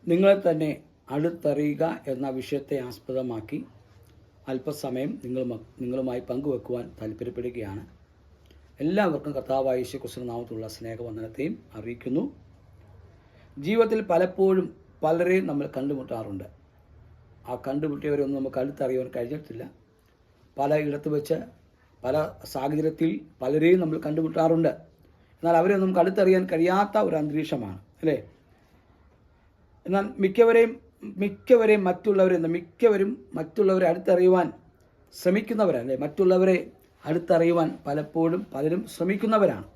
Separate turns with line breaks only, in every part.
നിങ്ങളെ തന്നെ അടുത്തറിയുക എന്ന വിഷയത്തെ ആസ്പദമാക്കി അല്പസമയം നിങ്ങളുമായി പങ്കുവെക്കുവാൻ താല്പര്യപ്പെടുകയാണ്. എല്ലാവർക്കും കർത്താവായ യേശുക്രിസ്തുവിന്റെ നാമത്തിലുള്ള സ്നേഹവന്ദനത്തെയും അറിയിക്കുന്നു. ജീവിതത്തിൽ പലപ്പോഴും പലരെയും നമ്മൾ കണ്ടുമുട്ടാറുണ്ട്. ആ കണ്ടുമുട്ടിയവരൊന്നും നമുക്ക് അടുത്തറിയാൻ കഴിഞ്ഞിട്ടില്ല. പല ഇടത്ത് വെച്ച് പല സാഹചര്യത്തിൽ പലരെയും നമ്മൾ കണ്ടുമുട്ടാറുണ്ട്. എന്നാൽ അവരെ നമുക്ക് അടുത്തറിയാൻ കഴിയാത്ത ഒരു അന്തരീക്ഷമാണ്, അല്ലേ? എന്നാൽ മിക്കവരും മറ്റുള്ളവരെ അടുത്തറിയുവാൻ ശ്രമിക്കുന്നവരല്ലേ? മറ്റുള്ളവരെ അടുത്തറിയുവാൻ പലരും ശ്രമിക്കുന്നവരാണ്.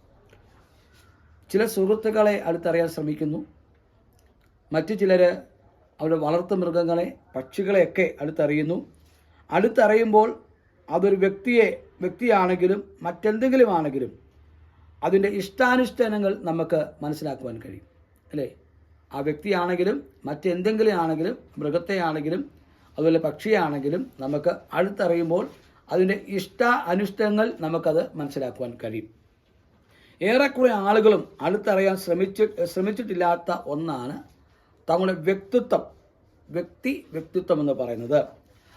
ചില സുഹൃത്തുക്കളെ അടുത്തറിയാൻ ശ്രമിക്കുന്നു. മറ്റു ചിലർ അവരുടെ വളർത്തു മൃഗങ്ങളെ, പക്ഷികളെയൊക്കെ അടുത്തറിയുമ്പോൾ അതൊരു വ്യക്തിയാണെങ്കിലും മറ്റെന്തെങ്കിലും ആണെങ്കിലും അതിൻ്റെ ഇഷ്ടാനുഷ്ഠാനങ്ങൾ നമുക്ക് മനസ്സിലാക്കുവാൻ കഴിയും, അല്ലേ? ആ വ്യക്തിയാണെങ്കിലും മറ്റെന്തെങ്കിലും ആണെങ്കിലും, മൃഗത്തെ ആണെങ്കിലും അതുപോലെ പക്ഷിയാണെങ്കിലും നമുക്ക് അടുത്തറിയുമ്പോൾ അതിൻ്റെ അനുഷ്ഠങ്ങൾ നമുക്കത് മനസ്സിലാക്കുവാൻ കഴിയും. ഏറെക്കുറെ ആളുകളും അടുത്തറിയാൻ ശ്രമിച്ചിട്ടില്ലാത്ത ഒന്നാണ് തങ്ങളുടെ വ്യക്തിത്വം എന്ന് പറയുന്നത്.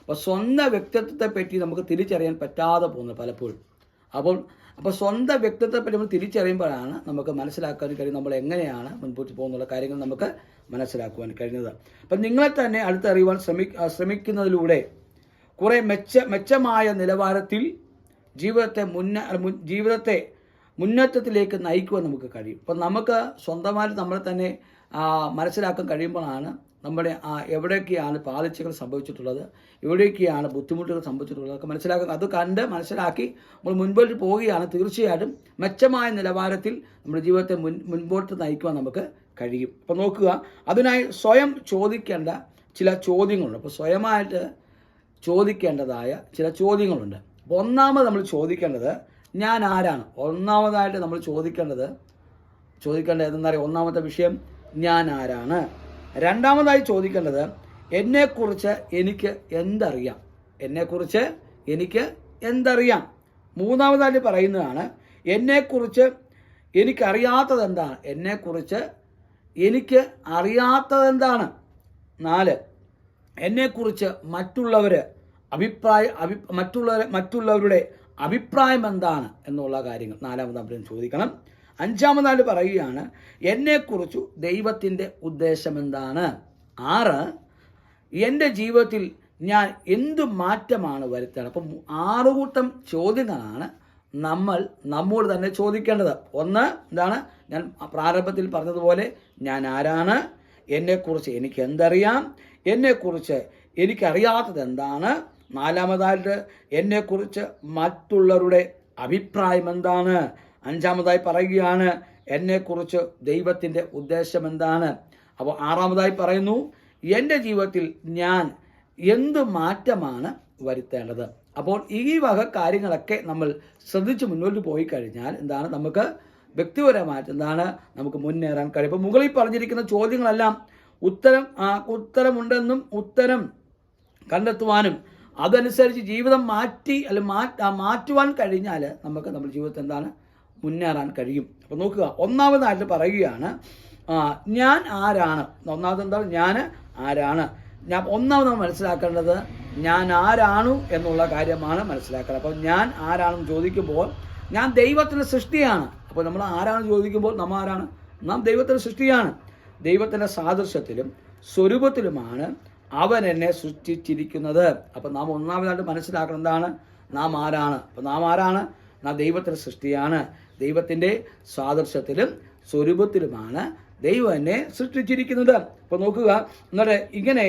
അപ്പോൾ സ്വന്തം വ്യക്തിത്വത്തെ പറ്റി നമുക്ക് തിരിച്ചറിയാൻ പറ്റാതെ പോകുന്നത് പലപ്പോഴും. അപ്പോൾ സ്വന്തം വ്യക്തിത്വത്തെ പറ്റി നമ്മൾ തിരിച്ചറിയുമ്പോഴാണ് നമുക്ക് മനസ്സിലാക്കാൻ കഴിയും നമ്മൾ എങ്ങനെയാണ് മുൻപോട്ട് പോകുന്നുള്ള കാര്യങ്ങൾ നമുക്ക് മനസ്സിലാക്കുവാൻ കഴിയുന്നത്. അപ്പം നിങ്ങളെ തന്നെ അടുത്തറിയുവാൻ ശ്രമിക്കുന്നതിലൂടെ കുറേ മെച്ചമായ നിലവാരത്തിൽ ജീവിതത്തെ മുന്നേറ്റത്തിലേക്ക് നയിക്കുവാൻ നമുക്ക് കഴിയും. അപ്പം നമുക്ക് സ്വന്തമായിട്ട് നമ്മളെ തന്നെ മനസ്സിലാക്കാൻ കഴിയുമ്പോഴാണ് നമ്മുടെ എവിടെയൊക്കെയാണ് പാളിച്ചകൾ സംഭവിച്ചിട്ടുള്ളത്, എവിടെയൊക്കെയാണ് ബുദ്ധിമുട്ടുകൾ സംഭവിച്ചിട്ടുള്ളതൊക്കെ മനസ്സിലാക്കി നമ്മൾ മുൻപോട്ട് പോവുകയാണ്. തീർച്ചയായിട്ടും മെച്ചമായ നിലവാരത്തിൽ നമ്മുടെ ജീവിതത്തെ മുൻപോട്ട് നയിക്കുവാൻ നമുക്ക് കഴിയും. അപ്പോൾ നോക്കുക, അതിനായി സ്വയം ചോദിക്കേണ്ട ചില ചോദ്യങ്ങളുണ്ട്. അപ്പോൾ സ്വയമായിട്ട് ചോദിക്കേണ്ടതായ ചില ചോദ്യങ്ങളുണ്ട്. അപ്പോൾ ഒന്നാമത് നമ്മൾ ചോദിക്കേണ്ടത് ഞാൻ ആരാണ്. ഒന്നാമതായിട്ട് നമ്മൾ ചോദിക്കേണ്ടത് എന്തെന്നറിയാം? ഒന്നാമത്തെ വിഷയം ഞാൻ ആരാണ്. രണ്ടാമതായി ചോദിക്കേണ്ടത് എന്നെക്കുറിച്ച് എനിക്ക് എന്തറിയാം. മൂന്നാമതായിട്ട് പറയുന്നതാണ് എന്നെക്കുറിച്ച് എനിക്കറിയാത്തത് എന്താണ്. 4, എന്നെക്കുറിച്ച് മറ്റുള്ളവരുടെ അഭിപ്രായം എന്താണ് എന്നുള്ള കാര്യങ്ങൾ നാലാമതായിട്ട് ചോദിക്കണം. അഞ്ചാമതായിട്ട് പറയുകയാണ് എന്നെക്കുറിച്ച് ദൈവത്തിൻ്റെ ഉദ്ദേശം എന്താണ്. 6, എൻ്റെ ജീവിതത്തിൽ ഞാൻ എന്തു മാറ്റമാണ് വരുത്തേണ്ടത്. അപ്പം 6 കൂട്ടം ചോദ്യങ്ങളാണ് നമ്മോട് തന്നെ ചോദിക്കേണ്ടത്. ഒന്ന് എന്താണ്? ഞാൻ പ്രാരംഭത്തിൽ പറഞ്ഞതുപോലെ ഞാൻ ആരാണ്, എന്നെക്കുറിച്ച് എനിക്ക് എന്തറിയാം, എന്നെക്കുറിച്ച് എനിക്കറിയാത്തത് എന്താണ്. 4, എന്നെക്കുറിച്ച് മറ്റുള്ളവരുടെ അഭിപ്രായം എന്താണ്. 5 പറയുകയാണ് എന്നെക്കുറിച്ച് ദൈവത്തിൻ്റെ ഉദ്ദേശം എന്താണ്. അപ്പോൾ 6 പറയുന്നു എൻ്റെ ജീവിതത്തിൽ ഞാൻ എന്ത് മാറ്റമാണ് വരുത്തേണ്ടത്. അപ്പോൾ ഈ വക കാര്യങ്ങളൊക്കെ നമ്മൾ ശ്രദ്ധിച്ച് മുന്നോട്ട് പോയി കഴിഞ്ഞാൽ എന്താണ് നമുക്ക് വ്യക്തിപരമായിട്ട് നമുക്ക് മുന്നേറാൻ കഴിയും. അപ്പോൾ മുകളിൽ പറഞ്ഞിരിക്കുന്ന ചോദ്യങ്ങളെല്ലാം ഉത്തരമുണ്ടെന്നും ഉത്തരം കണ്ടെത്തുവാനും അതനുസരിച്ച് ജീവിതം മാറ്റുവാൻ കഴിഞ്ഞാൽ നമുക്ക് നമ്മുടെ ജീവിതത്തിൽ മുന്നേറാൻ കഴിയും. അപ്പോൾ നോക്കുക, ഒന്നാമതായിട്ട് പറയുകയാണ് ഞാൻ ആരാണ്. ഞാൻ ആരാണ്. ഒന്നാമത് മനസ്സിലാക്കേണ്ടത് ഞാൻ ആരാണു എന്നുള്ള കാര്യമാണ് മനസ്സിലാക്കേണ്ടത്. അപ്പോൾ ഞാൻ ആരാണെന്ന് ചോദിക്കുമ്പോൾ ഞാൻ ദൈവത്തിൻ്റെ സൃഷ്ടിയാണ്. അപ്പോൾ നമ്മൾ ആരാണെന്ന് ചോദിക്കുമ്പോൾ നാം ദൈവത്തിൻ്റെ സൃഷ്ടിയാണ്. ദൈവത്തിൻ്റെ സാദൃശ്യത്തിലും സ്വരൂപത്തിലുമാണ് അവൻ എന്നെ സൃഷ്ടിച്ചിരിക്കുന്നത്. അപ്പം നാം ഒന്നാമതായിട്ട് മനസ്സിലാക്കണം എന്താണ് നാം ആരാണ്. അപ്പോൾ നാം ദൈവത്തിൻ്റെ സൃഷ്ടിയാണ്. ദൈവത്തിൻ്റെ സാദൃശ്യത്തിലും സ്വരൂപത്തിലുമാണ് ദൈവം എന്നെ സൃഷ്ടിച്ചിരിക്കുന്നത്. അപ്പോൾ നോക്കുക, എന്നിട്ട് ഇങ്ങനെ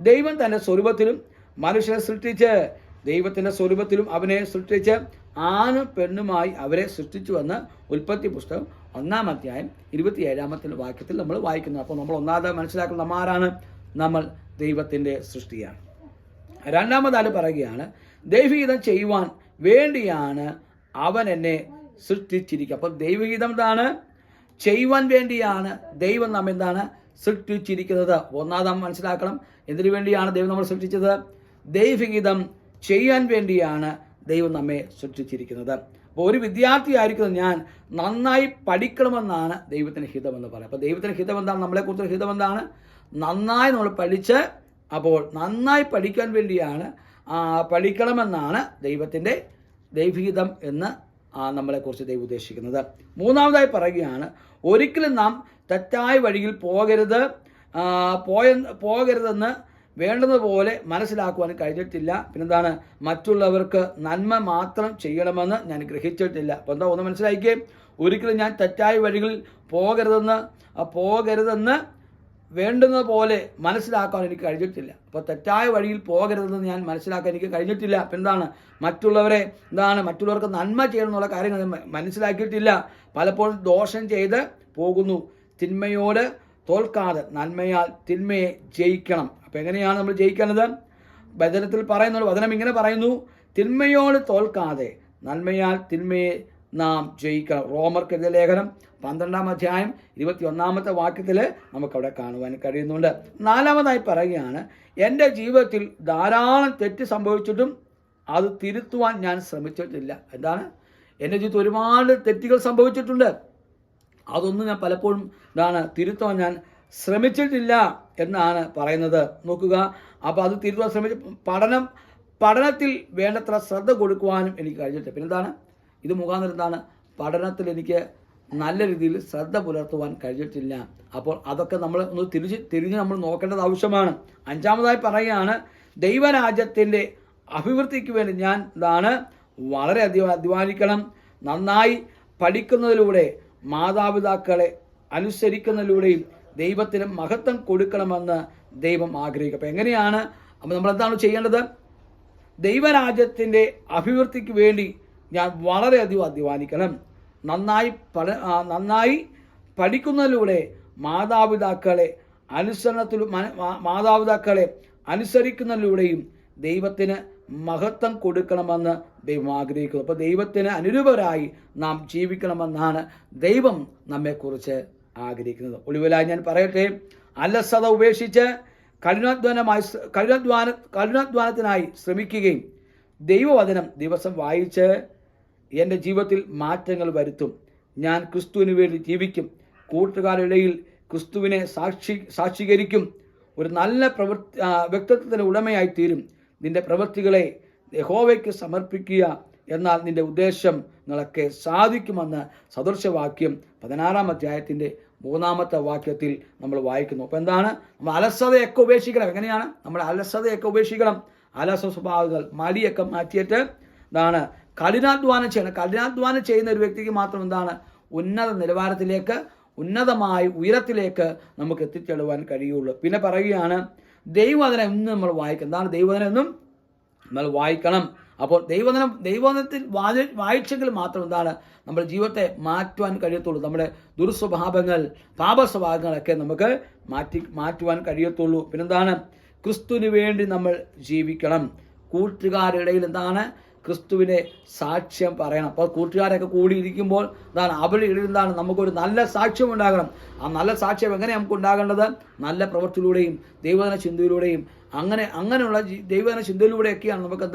ദൈവം തൻ്റെ സ്വരൂപത്തിലും മനുഷ്യനെ സൃഷ്ടിച്ച് ദൈവത്തിൻ്റെ സ്വരൂപത്തിലും അവനെ സൃഷ്ടിച്ച് ആണും പെണ്ണുമായി അവരെ സൃഷ്ടിച്ചുവെന്ന് ഉൽപ്പത്തി പുസ്തകം 1-ാം അധ്യായം 27-ാമത്തെ വാക്യത്തിൽ നമ്മൾ വായിക്കുന്നു. അപ്പോൾ നമ്മൾ ഒന്നാമത് മനസ്സിലാക്കുന്നത് നമ്മൾ ആരാണ്. നമ്മൾ ദൈവത്തിൻ്റെ സൃഷ്ടിയാണ്. രണ്ടാമതായിട്ട് പറയുകയാണ് ദൈവഹിതം ചെയ്യുവാൻ വേണ്ടിയാണ് അവൻ എന്നെ സൃഷ്ടിച്ചിരിക്കുക. അപ്പോൾ ദൈവഹിതം ചെയ്യുവാൻ വേണ്ടിയാണ് ദൈവം നാം സൃഷ്ടിച്ചിരിക്കുന്നത്. ഒന്നാമത് മനസ്സിലാക്കണം എന്തിനു വേണ്ടിയാണ് ദൈവം നമ്മൾ സൃഷ്ടിച്ചത്. ദൈവഹിതം ചെയ്യാൻ വേണ്ടിയാണ് ദൈവം നമ്മെ സൃഷ്ടിച്ചിരിക്കുന്നത്. അപ്പോൾ ഒരു വിദ്യാർത്ഥി ആയിരിക്കുന്ന ഞാൻ നന്നായി പഠിക്കണമെന്നാണ് ദൈവത്തിന് ഹിതമെന്ന് പറയുന്നത്. അപ്പോൾ ദൈവത്തിന് ഹിതം എന്താണ്? നമ്മളെക്കുറിച്ചുള്ള ഹിതം എന്താണ്? നന്നായി നമ്മൾ പഠിച്ച്, അപ്പോൾ നന്നായി പഠിക്കാൻ വേണ്ടിയാണ് പഠിക്കണമെന്നാണ് ദൈവത്തിൻ്റെ ദൈവഹിതം എന്ന് നമ്മളെക്കുറിച്ച് ദൈവം ഉദ്ദേശിക്കുന്നത്. മൂന്നാമതായി പറയുകയാണ്, ഒരിക്കലും നാം തെറ്റായ വഴിയിൽ പോകരുതെന്ന് വേണ്ടുന്നതുപോലെ മനസ്സിലാക്കുവാൻ കഴിഞ്ഞിട്ടില്ല. പിന്നെന്താണ്? മറ്റുള്ളവർക്ക് നന്മ മാത്രം ചെയ്യണമെന്ന് ഞാൻ ഗ്രഹിച്ചിട്ടില്ല. അപ്പോൾ എന്താ ഒന്ന് മനസ്സിലാക്കിയേ, ഒരിക്കലും ഞാൻ തെറ്റായ വഴികളിൽ പോകരുതെന്ന് വേണ്ടുന്നത് പോലെ മനസ്സിലാക്കാൻ എനിക്ക് കഴിഞ്ഞിട്ടില്ല. അപ്പോൾ തെറ്റായ വഴിയിൽ പോകരുതെന്ന് ഞാൻ മനസ്സിലാക്കാൻ എനിക്ക് കഴിഞ്ഞിട്ടില്ല. അപ്പം എന്താണ്? മറ്റുള്ളവർക്ക് നന്മ ചെയ്യണമെന്നുള്ള കാര്യങ്ങൾ മനസ്സിലാക്കിയിട്ടില്ല. പലപ്പോഴും ദോഷം ചെയ്ത് പോകുന്നു. തിന്മയോട് തോൽക്കാതെ നന്മയാൽ തിന്മയെ ജയിക്കണം. അപ്പം എങ്ങനെയാണ് നമ്മൾ ജയിക്കേണ്ടത്? വചനത്തിൽ പറയുന്നത്, വചനം ഇങ്ങനെ പറയുന്നു, തിന്മയോട് തോൽക്കാതെ നന്മയാൽ തിന്മയെ നാം ജയിക്കണം. റോമർക്ക് എഴുതിയ ലേഖനം 12-ാം അധ്യായം 21-ാമത്തെ വാക്യത്തിൽ നമുക്കവിടെ കാണുവാൻ കഴിയുന്നുണ്ട്. നാലാമതായി പറയുകയാണ്, എൻ്റെ ജീവിതത്തിൽ ധാരാളം തെറ്റ് സംഭവിച്ചിട്ടും അത് തിരുത്തുവാൻ ഞാൻ ശ്രമിച്ചിട്ടില്ല. എന്താണ്? എൻ്റെ ജീവിതത്തിൽ ഒരുപാട് തെറ്റുകൾ സംഭവിച്ചിട്ടുണ്ട്, അതൊന്നും ഞാൻ പലപ്പോഴും തിരുത്തുവാൻ ഞാൻ ശ്രമിച്ചിട്ടില്ല എന്നാണ് പറയുന്നത്. നോക്കുക, അപ്പോൾ അത് തിരുത്തുവാൻ പഠനത്തിൽ വേണ്ടത്ര ശ്രദ്ധ കൊടുക്കുവാനും എനിക്ക് കഴിഞ്ഞിട്ടില്ല. പിന്നെന്താണ്? ഇത് മുഖാന്തരം പഠനത്തിൽ എനിക്ക് നല്ല രീതിയിൽ ശ്രദ്ധ പുലർത്തുവാൻ കഴിഞ്ഞിട്ടില്ല. അപ്പോൾ അതൊക്കെ നമ്മൾ ഒന്ന് തിരിഞ്ഞ് നമ്മൾ നോക്കേണ്ടത് ആവശ്യമാണ്. അഞ്ചാമതായി പറയുകയാണ്, ദൈവരാജ്യത്തിൻ്റെ അഭിവൃദ്ധിക്ക് വേണ്ടി ഞാൻ വളരെയധികം അധ്വാനിക്കണം. നന്നായി പഠിക്കുന്നതിലൂടെ മാതാപിതാക്കളെ അനുസരിക്കുന്നതിലൂടെയും ദൈവത്തിന് മഹത്വം കൊടുക്കണമെന്ന് ദൈവം ആഗ്രഹിക്കും. അപ്പോൾ എങ്ങനെയാണ്? അപ്പോൾ നമ്മളെന്താണ് ചെയ്യേണ്ടത്? ദൈവരാജ്യത്തിൻ്റെ അഭിവൃദ്ധിക്ക് വേണ്ടി ഞാൻ വളരെയധികം അധ്വാനിക്കണം. നന്നായി പഠിക്കുന്നതിലൂടെ മാതാപിതാക്കളെ അനുസരിക്കുന്നതിലൂടെയും ദൈവത്തിന് മഹത്വം കൊടുക്കണമെന്ന് ദൈവം ആഗ്രഹിക്കുന്നു. അപ്പോൾ ദൈവത്തിന് അനുരൂപരായി നാം ജീവിക്കണമെന്നാണ് ദൈവം നമ്മെക്കുറിച്ച് ആഗ്രഹിക്കുന്നത്. ഒടുവിലായി ഞാൻ പറയട്ടെ, അലസത ഉപേക്ഷിച്ച് കഠിനാധ്വാനത്തിനായി ശ്രമിക്കുകയും ദൈവവചനം ദിവസം വായിച്ച് എൻ്റെ ജീവിതത്തിൽ മാറ്റങ്ങൾ വരുത്തും. ഞാൻ ക്രിസ്തുവിന് വേണ്ടി ജീവിക്കും. കൂട്ടുകാരുടെ ഇടയിൽ ക്രിസ്തുവിനെ സാക്ഷീകരിക്കും. ഒരു നല്ല വ്യക്തിത്വത്തിൻ്റെ ഉടമയായി തീരും. നിന്റെ പ്രവൃത്തികളെ യഹോവയ്ക്ക് സമർപ്പിക്കുക, എന്നാൽ നിന്റെ ഉദ്ദേശങ്ങളൊക്കെ സാധിക്കുമെന്ന് സദൃശവാക്യം 16-ാം അധ്യായത്തിൻ്റെ 3-ാമത്തെ വാക്യത്തിൽ നമ്മൾ വായിക്കുന്നു. അപ്പോൾ എന്താണ്? നമ്മൾ അലസതയൊക്കെ ഉപേക്ഷിക്കണം. എങ്ങനെയാണ്? നമ്മൾ അലസതയൊക്കെ ഉപേക്ഷിക്കണം. അലസ സ്വഭാവങ്ങൾ മടിയൊക്കെ മാറ്റിയിട്ട് കഠിനാധ്വാനം ചെയ്യണം. കഠിനാധ്വാനം ചെയ്യുന്ന ഒരു വ്യക്തിക്ക് മാത്രം ഉന്നത നിലവാരത്തിലേക്ക്, ഉന്നതമായ ഉയരത്തിലേക്ക് നമുക്ക് എത്തിച്ചേടുവാൻ കഴിയുള്ളൂ. പിന്നെ പറയുകയാണ്, ദൈവവചനം എന്നും നമ്മൾ വായിക്കണം. എന്താണ് ദൈവവചനം? എന്നും നമ്മൾ വായിക്കണം. അപ്പോൾ ദൈവവചനത്തിൽ വായിച്ചെങ്കിൽ മാത്രം നമ്മുടെ ജീവിതത്തെ മാറ്റുവാൻ കഴിയത്തുള്ളൂ. നമ്മുടെ ദുർസ്വഭാവങ്ങൾ, പാപസ്വഭാവങ്ങളൊക്കെ നമുക്ക് മാറ്റുവാൻ കഴിയത്തുള്ളൂ. പിന്നെന്താണ്? ക്രിസ്തുവിന് വേണ്ടി നമ്മൾ ജീവിക്കണം. കൂട്ടുകാരുടെ ഇടയിൽ ക്രിസ്തുവിനെ സാക്ഷ്യം പറയണം. അപ്പോൾ കൂട്ടുകാരൊക്കെ കൂടിയിരിക്കുമ്പോൾ അവരുടെ ഇടയിൽ നമുക്കൊരു നല്ല സാക്ഷ്യം ഉണ്ടാകണം. ആ നല്ല സാക്ഷ്യം എങ്ങനെ നമുക്ക് ഉണ്ടാകേണ്ടത്? നല്ല പ്രവൃത്തിയിലൂടെയും ദൈവവചന ചിന്തയിലൂടെയും അങ്ങനെയുള്ള ദൈവവചന ചിന്തയിലൂടെയൊക്കെയാണ് നമുക്ക്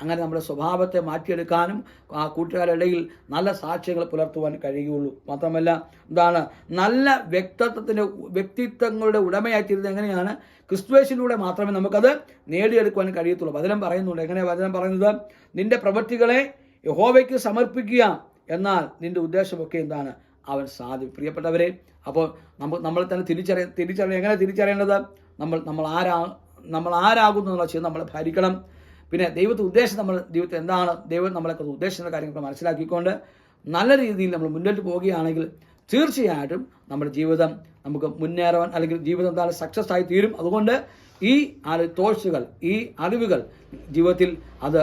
അങ്ങനെ നമ്മുടെ സ്വഭാവത്തെ മാറ്റിയെടുക്കാനും ആ കൂട്ടുകാരുടെ ഇടയിൽ നല്ല സാക്ഷ്യങ്ങൾ പുലർത്തുവാൻ കഴിയുകയുള്ളൂ. മാത്രമല്ല നല്ല വ്യക്തിത്വങ്ങളുടെ ഉടമയായിത്തീരുന്നത് എങ്ങനെയാണ്? ക്രിസ്തുവേശിലൂടെ മാത്രമേ നമുക്കത് നേടിയെടുക്കുവാൻ കഴിയത്തുള്ളൂ. വചനം പറയുന്നുണ്ട്. എങ്ങനെയാണ് വചനം പറയുന്നത്? നിന്റെ പ്രവൃത്തികളെ യഹോവയ്ക്ക് സമർപ്പിക്കുക, എന്നാൽ നിന്റെ ഉദ്ദേശമൊക്കെ അവൻ സാധിക്കും. പ്രിയപ്പെട്ടവരെ, അപ്പോൾ നമ്മൾ തന്നെ എങ്ങനെ തിരിച്ചറിയേണ്ടത്? നമ്മൾ ആരാകുന്നു എന്നുള്ള ചെയ്ത് നമ്മളെ ഭരിക്കണം. പിന്നെ ദൈവത്തെ ഉദ്ദേശം ദൈവത്തെ എന്താണ് ദൈവം നമ്മളൊക്കെ ഉദ്ദേശിക്കുന്ന കാര്യങ്ങൾ മനസ്സിലാക്കിക്കൊണ്ട് നല്ല രീതിയിൽ നമ്മൾ മുന്നോട്ട് പോവുകയാണെങ്കിൽ തീർച്ചയായിട്ടും നമ്മുടെ ജീവിതം നമുക്ക് മുന്നേറാൻ, അല്ലെങ്കിൽ ജീവിതം സക്സസ് ആയി തീരും. അതുകൊണ്ട് ഈ തോഴ്ചകൾ, ഈ അറിവുകൾ ജീവിതത്തിൽ അത്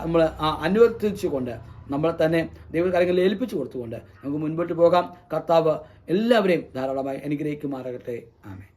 നമ്മൾ അനുവർത്തിച്ചുകൊണ്ട് നമ്മളെ തന്നെ ദൈവകാര്യങ്ങളിൽ ഏൽപ്പിച്ചു കൊടുത്തുകൊണ്ട് നമുക്ക് മുൻപോട്ട് പോകാം. കർത്താവ് എല്ലാവരെയും ധാരാളമായി അനുഗ്രഹിക്കുമാറാകട്ടെ. ആമേൻ.